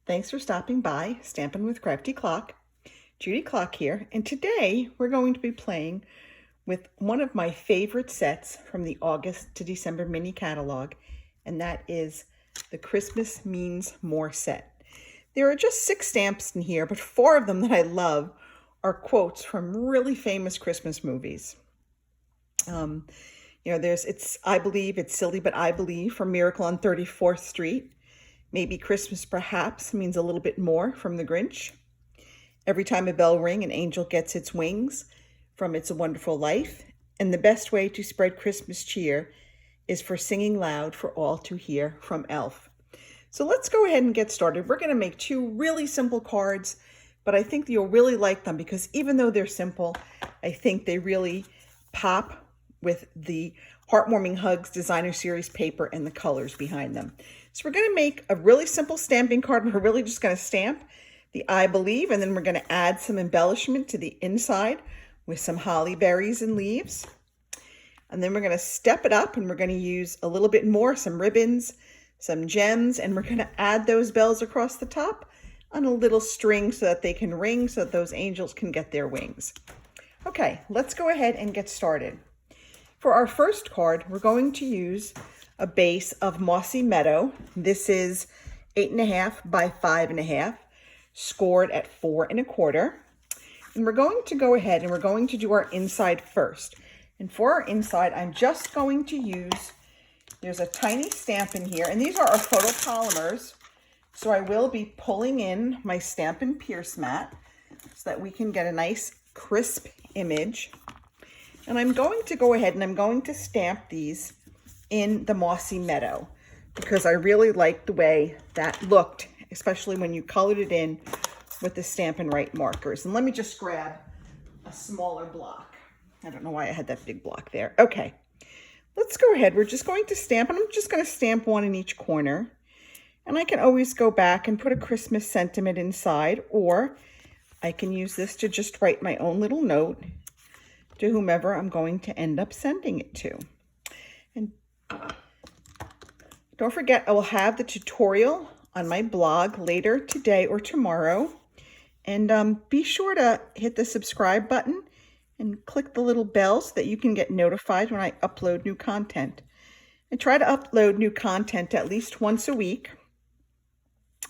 Thanks for stopping by, Stampin' with Crafty Klock. Judy Klock here, and today we're going to be playing with one of my favorite sets from the August to December mini catalog, and that is the Christmas Means More set. There are just 6 stamps in here, but 4 of them that I love are quotes from really famous Christmas movies. It's I Believe, It's Silly, But I Believe from Miracle on 34th Street. Maybe Christmas Perhaps means a little bit more from The Grinch. Every Time a Bell Rings, an Angel Gets Its Wings from It's a Wonderful Life. And the best way to spread Christmas cheer is for singing loud for all to hear from Elf. So let's go ahead and get started. We're going to make 2 really simple cards, but I think you'll really like them because even though they're simple, I think they really pop with the Heartwarming Hugs Designer Series paper and the colors behind them. So we're going to make a really simple stamping card. We're really just going to stamp the I Believe, and then we're going to add some embellishment to the inside with some holly berries and leaves. And then we're going to step it up, and we're going to use a little bit more, some ribbons, some gems, and we're going to add those bells across the top on a little string so that they can ring, so that those angels can get their wings. Okay, let's go ahead and get started. For our first card, we're going to use a base of Mossy Meadow. This is 8.5 by 5.5, scored at 4 1/4. And we're going to go ahead and we're going to do our inside first. And for our inside, I'm just going to use, there's a tiny Stampin' here, and these are our photopolymers. So I will be pulling in my Stampin' Pierce mat so that we can get a nice crisp image. And I'm going to go ahead and I'm going to stamp these in the Mossy Meadow because I really like the way that looked, especially when you colored it in with the Stampin' Right markers. And let me just grab a smaller block. I don't know why I had that big block there. Okay, let's go ahead. We're just going to stamp, and I'm just going to stamp one in each corner. And I can always go back and put a Christmas sentiment inside, or I can use this to just write my own little note to whomever I'm going to end up sending it to. And don't forget, I will have the tutorial on my blog later today or tomorrow. And be sure to hit the subscribe button and click the little bell so that you can get notified when I upload new content. I try to upload new content at least once a week.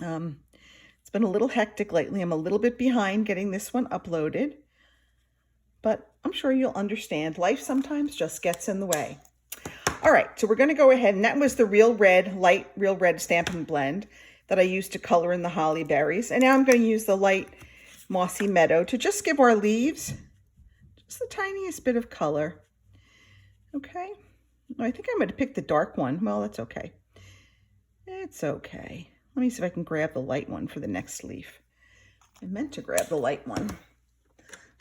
It's been a little hectic lately. I'm a little bit behind getting this one uploaded, but I'm sure you'll understand. Life sometimes just gets in the way. All right, so we're going to go ahead, and that was the Real Red, light Real Red Stampin' Blend that I used to color in the holly berries. And now I'm going to use the light Mossy Meadow to just give our leaves just the tiniest bit of color. Okay, I think I'm going to pick the dark one. Well, that's okay. It's okay. Let me see if I can grab the light one for the next leaf. I meant to grab the light one.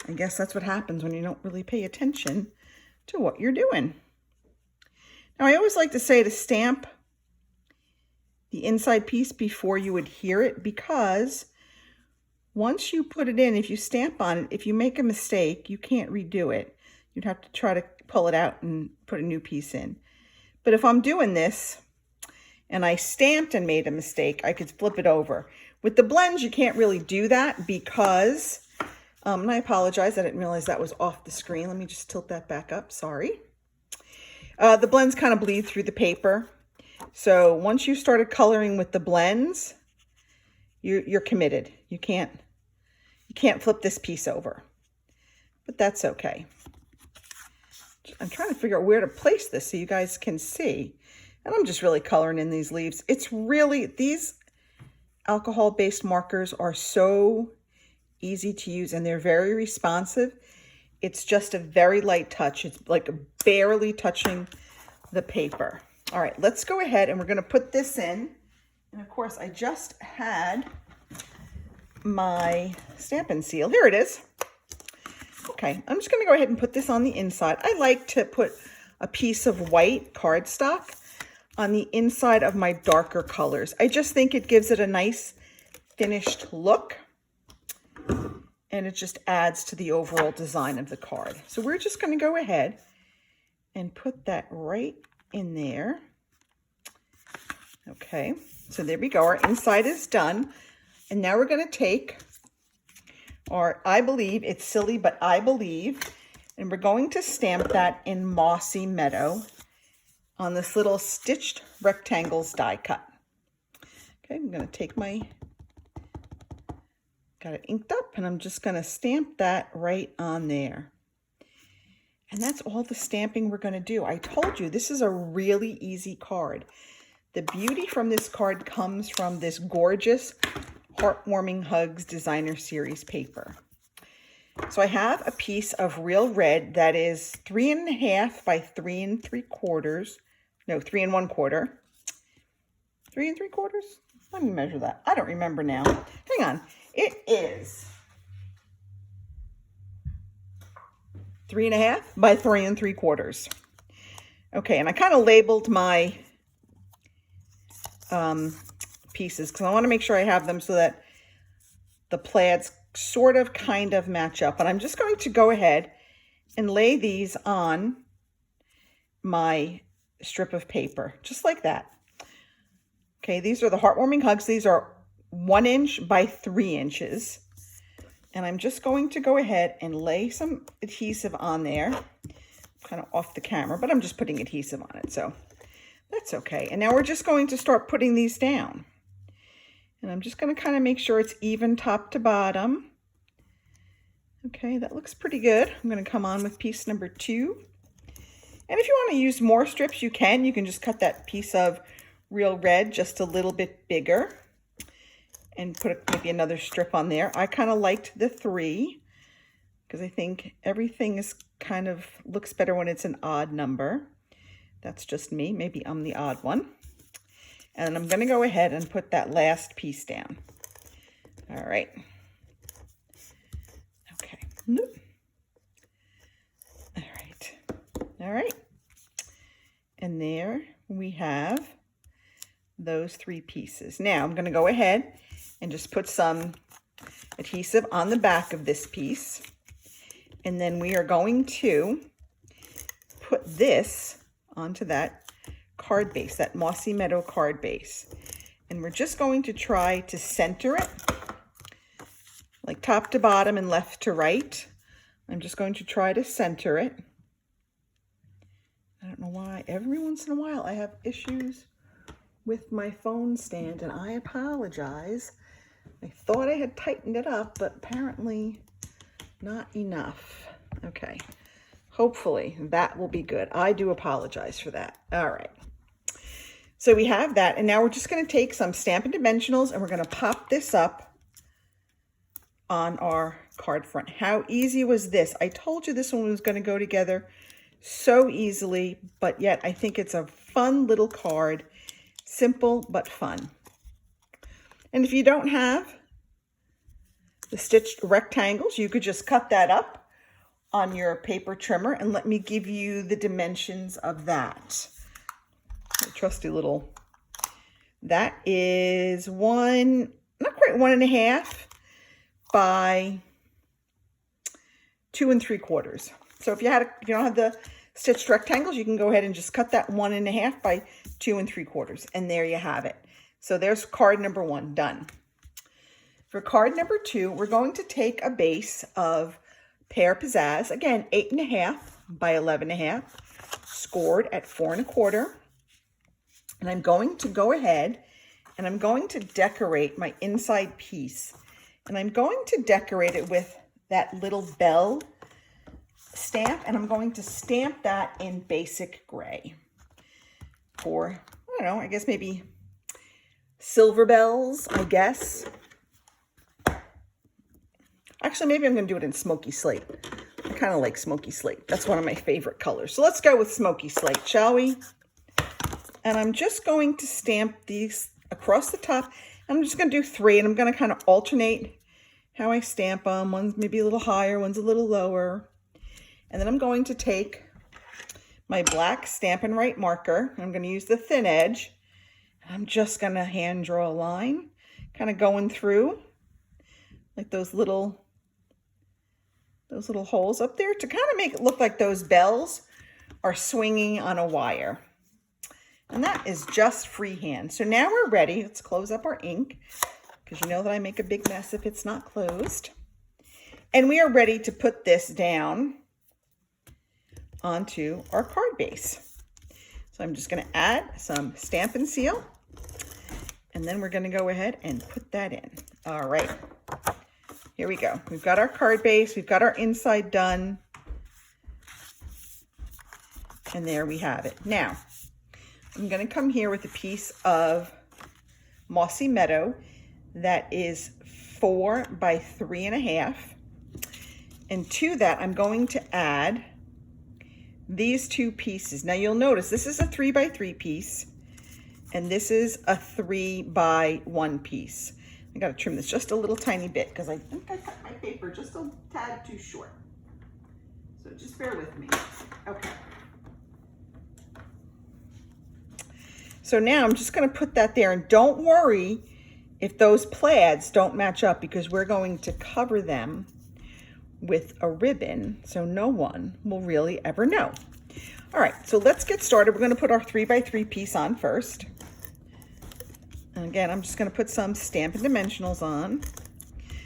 I guess that's what happens when you don't really pay attention to what you're doing. Now, I always like to say to stamp the inside piece before you adhere it, because once you put it in, if you stamp on it, if you make a mistake, you can't redo it. You'd have to try to pull it out and put a new piece in. But if I'm doing this and I stamped and made a mistake, I could flip it over. With the blends, you can't really do that because, and I apologize, I didn't realize that was off the screen. Let me just tilt that back up, sorry. The blends kind of bleed through the paper. So once you started coloring with the blends, you're committed. You can't flip this piece over, but that's okay. I'm trying to figure out where to place this so you guys can see. And I'm just really coloring in these leaves. It's really, these alcohol-based markers are so easy to use and they're very responsive. It's just a very light touch. It's like barely touching the paper. All right, let's go ahead and we're going to put this in. And of course, I just had my Stampin' seal. Here it is. Okay, I'm just going to go ahead and put this on the inside. I like to put a piece of white cardstock on the inside of my darker colors. I just think it gives it a nice finished look. And it just adds to the overall design of the card. So we're just going to go ahead and put that right in there. Okay, so there we go. Our inside is done. And now we're going to take our I Believe, it's silly, but I believe, and we're going to stamp that in Mossy Meadow on this little stitched rectangles die cut. Okay, I'm going to take my, got it inked up, and I'm just going to stamp that right on there. And that's all the stamping we're going to do. I told you, this is a really easy card. The beauty from this card comes from this gorgeous Heartwarming Hugs Designer Series paper. So I have a piece of real red that is 3.5 by 3 3/4. No, 3 1/4. 3 3/4? Let me measure that. I don't remember now. Hang on. It is 3.5 by 3 3/4. Okay, and I kind of labeled my pieces because I want to make sure I have them so that the plaids sort of kind of match up. And I'm just going to go ahead and lay these on my strip of paper, just like that. Okay, these are the Heartwarming Hugs. These are 1 inch by 3 inches. And I'm just going to go ahead and lay some adhesive on there. Kind of off the camera, but I'm just putting adhesive on it, so that's okay. And now we're just going to start putting these down. And I'm just going to kind of make sure it's even top to bottom. Okay, that looks pretty good. I'm going to come on with piece number 2. And if you want to use more strips, you can. You can just cut that piece of real red just a little bit bigger and put maybe another strip on there. I kind of liked the 3 because I think everything is kind of looks better when it's an odd number. That's just me. Maybe I'm the odd one. And I'm going to go ahead and put that last piece down. All right. Okay. All right. All right. And there we have those 3 pieces. Now I'm going to go ahead and just put some adhesive on the back of this piece. And then we are going to put this onto that card base, that Mossy Meadow card base. And we're just going to try to center it, like top to bottom and left to right. I'm just going to try to center it. I don't know why. Every once in a while I have issues with my phone stand, and I apologize. I thought I had tightened it up, but apparently not enough. Okay. Hopefully that will be good. I do apologize for that. All right. So we have that, and now we're just going to take some Stampin' Dimensionals and we're going to pop this up on our card front. How easy was this? I told you this one was going to go together so easily, but yet I think it's a fun little card. Simple but fun. And if you don't have the stitched rectangles, you could just cut that up on your paper trimmer, and let me give you the dimensions of that. A trusty little, that is not quite 1.5 by 2 3/4. So if you don't have the stitched rectangles, you can go ahead and just cut that 1.5 by 2 3/4, and there you have it. So there's card number 1 done. For card number 2, we're going to take a base of Pear Pizzazz, again 8.5 by 11.5, scored at 4 1/4. And I'm going to go ahead and I'm going to decorate my inside piece. And I'm going to decorate it with that little bell stamp, and I'm going to stamp that in basic gray for, I don't know, I guess maybe silver bells, I guess. Actually, maybe I'm going to do it in smoky slate. I kind of like smoky slate. That's one of my favorite colors. So let's go with smoky slate, shall we? And I'm just going to stamp these across the top. I'm just going to do 3, and I'm going to kind of alternate how I stamp them. One's maybe a little higher, one's a little lower. And then I'm going to take my black Stampin' Right marker. I'm going to use the thin edge. And I'm just going to hand draw a line, kind of going through like those little holes up there to kind of make it look like those bells are swinging on a wire. And that is just freehand. So now we're ready. Let's close up our ink. because you know that I make a big mess if it's not closed. And we are ready to put this down onto our card base. So I'm just going to add some Stampin' Seal, and then we're going to go ahead and put that in. All right, here we go. We've got our card base, we've got our inside done, and there we have it. Now, I'm going to come here with a piece of Mossy Meadow that is 4 by 3.5. And to that, I'm going to add these 2 pieces. Now you'll notice this is a 3 by 3 piece, and this is a 3 by 1 piece. I got to trim this just a little tiny bit because I think I cut my paper just a tad too short. So just bear with me. Okay. So now I'm just going to put that there, and don't worry if those plaids don't match up, because we're going to cover them with a ribbon, so no one will really ever know. All right, so let's get started. We're going to put our 3 by 3 piece on first. And again, I'm just going to put some Stampin' Dimensionals on,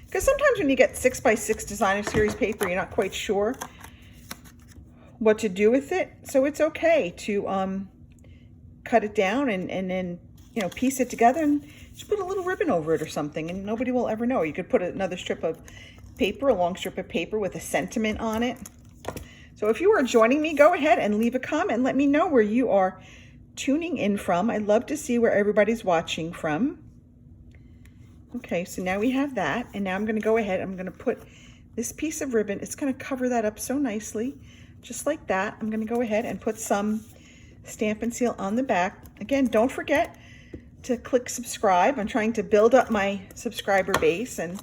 because sometimes when you get 6 by 6 designer series paper, you're not quite sure what to do with it. So it's okay to cut it down and then, you know, piece it together and just put a little ribbon over it or something, and nobody will ever know. You could put another strip of paper, a long strip of paper with a sentiment on it. So if you are joining me, go ahead and leave a comment. Let me know where you are tuning in from. I'd love to see where everybody's watching from. Okay, so now we have that, and now I'm going to go ahead, I'm going to put this piece of ribbon, it's going to cover that up so nicely, just like that. I'm going to go ahead and put some Stampin' Seal on the back. Again, don't forget to click subscribe. I'm trying to build up my subscriber base, and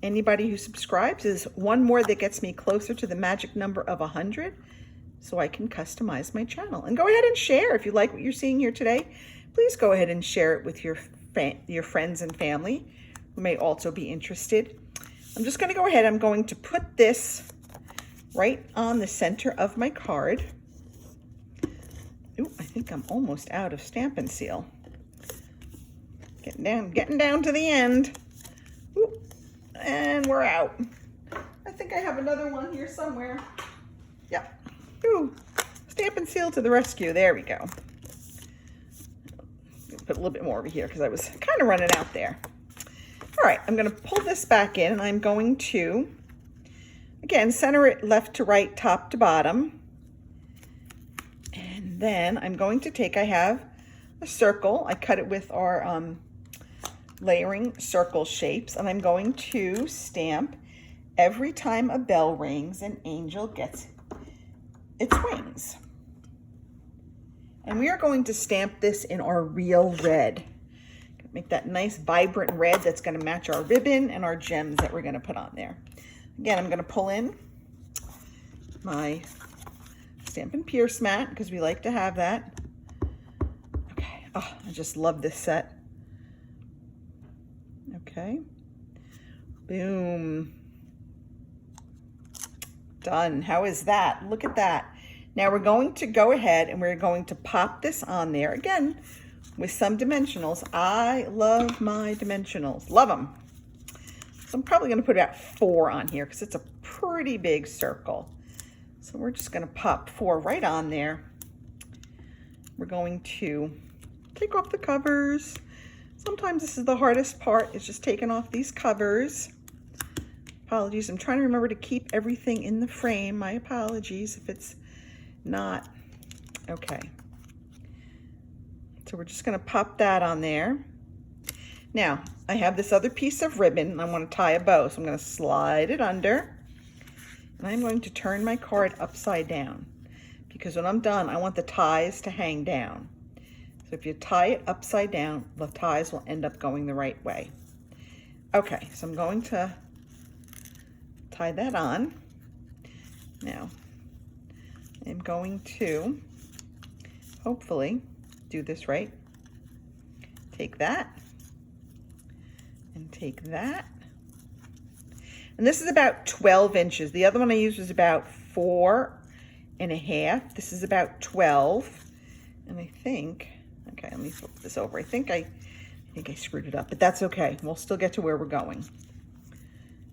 anybody who subscribes is one more that gets me closer to the magic number of 100, so I can customize my channel. And go ahead and share if you like what you're seeing here today. Please go ahead and share it with your friends and family who may also be interested. I'm just going to go ahead. I'm going to put this right on the center of my card. Ooh, I think I'm almost out of Stampin' Seal. Getting down to the end. Ooh. And we're out. I think I have another one here somewhere. Yep. Ooh, Stampin' Seal to the rescue. There we go. Put a little bit more over here because I was kind of running out there. All right, I'm going to pull this back in, and I'm going to, again, center it left to right, top to bottom. And then I'm going to take, I have a circle. I cut it with our layering circle shapes, and I'm going to stamp every time a bell rings an angel gets its wings. And we are going to stamp this in our real red. Make that nice vibrant red that's going to match our ribbon and our gems that we're going to put on there. Again, I'm going to pull in my Stampin' Pierce mat because we like to have that. Okay, oh, I just love this set. Okay, boom, done. How is that? Look at that. Now we're going to go ahead and we're going to pop this on there again with some dimensionals. I love my dimensionals, love them. So I'm probably going to put about 4 on here because it's a pretty big circle. So we're just going to pop 4 right on there. We're going to take off the covers. Sometimes this is the hardest part, is just taking off these covers. Apologies, I'm trying to remember to keep everything in the frame. My apologies if it's not. Okay. So we're just going to pop that on there. Now, I have this other piece of ribbon, and I want to tie a bow, so I'm going to slide it under. And I'm going to turn my card upside down, because when I'm done, I want the ties to hang down. So if you tie it upside down, the ties will end up going the right way. Okay, so I'm going to tie that on. Now, I'm going to hopefully do this right. Take that and take that. And this is about 12 inches. The other one I used was about 4.5. This is about 12. And I think, okay, let me flip this over. I think think I screwed it up, but that's okay. We'll still get to where we're going.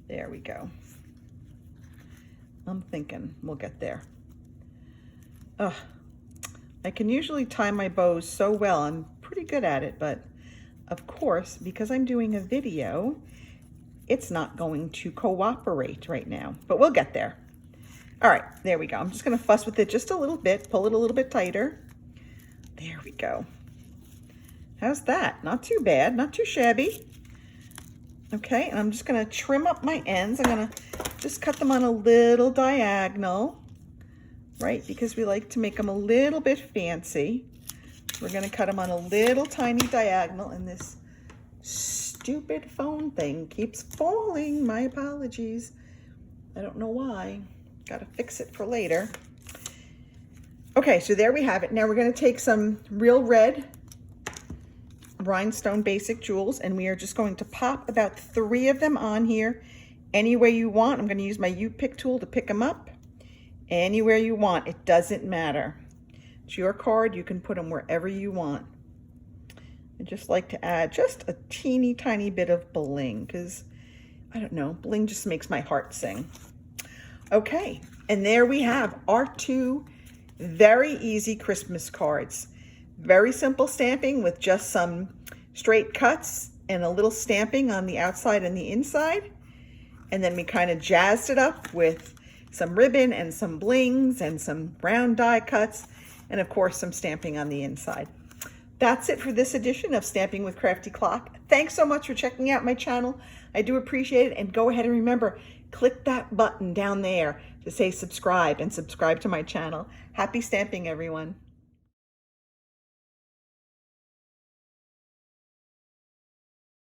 There we go. I'm thinking we'll get there. Ugh. I can usually tie my bows so well. I'm pretty good at it, but of course, because I'm doing a video, it's not going to cooperate right now, but we'll get there. All right, there we go. I'm just gonna fuss with it just a little bit, pull it a little bit tighter. There we go. How's that? Not too bad, not too shabby. Okay, and I'm just gonna trim up my ends. I'm gonna just cut them on a little diagonal, right? Because we like to make them a little bit fancy. We're gonna cut them on a little tiny diagonal, and this stupid phone thing keeps falling. My apologies. I don't know why. Gotta fix it for later. Okay, so there we have it. Now we're gonna take some real red rhinestone basic jewels, and we are just going to pop about 3 of them on here any way you want. I'm going to use my U-pick tool to pick them up anywhere you want. It doesn't matter. It's your card. You can put them wherever you want. I just like to add just a teeny tiny bit of bling because, I don't know, bling just makes my heart sing. Okay, and there we have our 2 very easy Christmas cards. Very simple stamping with just some straight cuts and a little stamping on the outside and the inside. And then we kind of jazzed it up with some ribbon and some blings and some round die cuts and of course some stamping on the inside. That's it for this edition of Stamping with Crafty Klock. Thanks so much for checking out my channel. I do appreciate it, and go ahead and remember, click that button down there to say subscribe and subscribe to my channel. Happy stamping, everyone.